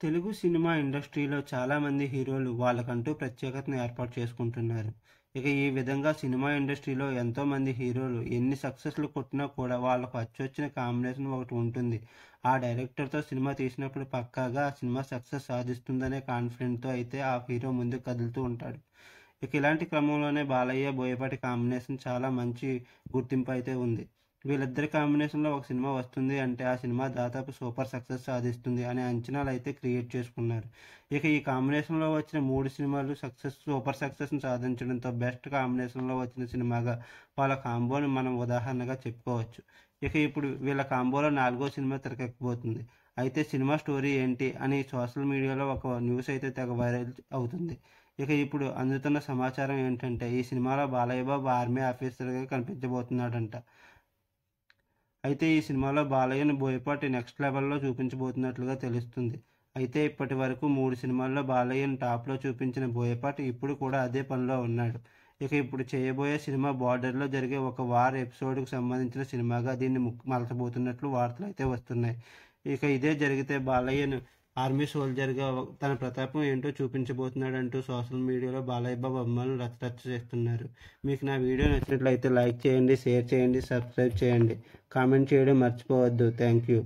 Telugu cinema ఇండస్ట్రీలో చాలామంది హీరోలు వాళ్ళకంటూ ప్రత్యేకతను ఏర్పాటు చేసుకుంటున్నారు. ఇక ఈ విధంగా సినిమా ఇండస్ట్రీలో ఎంతోమంది హీరోలు ఎన్ని సక్సెస్‌లు కొట్టినా కూడా వాళ్ళకు అచ్చొచ్చిన కాంబినేషన్ ఒకటి ఉంటుంది. ఆ డైరెక్టర్‌తో సినిమా తీసినప్పుడు పక్కాగా ఆ సినిమా సక్సెస్ సాధిస్తుందనే కాన్ఫిడెంట్‌తో అయితే ఆ హీరో ముందుకు కదులుతూ ఉంటాడు. ఇక ఇలాంటి క్రమంలోనే బాలయ్య, బోయపాటి కాంబినేషన్ చాలా మంచి గుర్తింపు అయితే ఉంది. వీళ్ళిద్దరి కాంబినేషన్‌లో ఒక సినిమా వస్తుంది అంటే, ఆ సినిమా దాదాపు సూపర్ సక్సెస్ సాధిస్తుంది అనే అంచనాలైతే క్రియేట్ చేసుకున్నారు. ఇక ఈ కాంబినేషన్‌లో వచ్చిన 3 సినిమాలు సూపర్ సక్సెస్‌ని సాధించడంతో బెస్ట్ కాంబినేషన్‌లో వచ్చిన సినిమాగా వాళ్ళ కాంబోని మనం ఉదాహరణగా చెప్పుకోవచ్చు. ఇక ఇప్పుడు వీళ్ళ కాంబోలో 4గో సినిమా తెరకెక్కబోతుంది. అయితే సినిమా స్టోరీ ఏంటి అని సోషల్ మీడియాలో ఒక న్యూస్ అయితే తెగ వైరల్ అవుతుంది. ఇక ఇప్పుడు అందుతున్న సమాచారం ఏంటంటే, ఈ సినిమాలో బాలయ్య బాబు ఆర్మీ ఆఫీసర్‌గా కనిపించబోతున్నాడంట. అయితే ఈ సినిమాలో బాలయ్యను బోయపాటి నెక్స్ట్ లెవెల్‌లో చూపించబోతున్నట్లుగా తెలుస్తుంది. అయితే ఇప్పటి వరకు 3 సినిమాల్లో బాలయ్యను టాప్‌లో చూపించిన బోయపాటి ఇప్పుడు కూడా అదే పనిలో ఉన్నాడు. ఇక ఇప్పుడు చేయబోయే సినిమా బార్డర్‌లో జరిగే ఒక వార్ ఎపిసోడ్‌కు సంబంధించిన సినిమాగా దీన్ని మలచబోతున్నట్లు వార్తలైతే వస్తున్నాయి. ఇక ఇదే జరిగితే బాలయ్యను ఆర్మీ సోల్జర్‌గా తన ప్రతాపం ఏంటో చూపించబోతున్నాడంటూ సోషల్ మీడియాలో బాలయ్య బాబు అభిమానులు రచ్చరచ్చ చేస్తున్నారు. మీకు నా వీడియో నచ్చినట్లయితే లైక్ చేయండి, షేర్ చేయండి, సబ్స్క్రైబ్ చేయండి. కామెంట్ చేయడం మర్చిపోవద్దు. Thank you.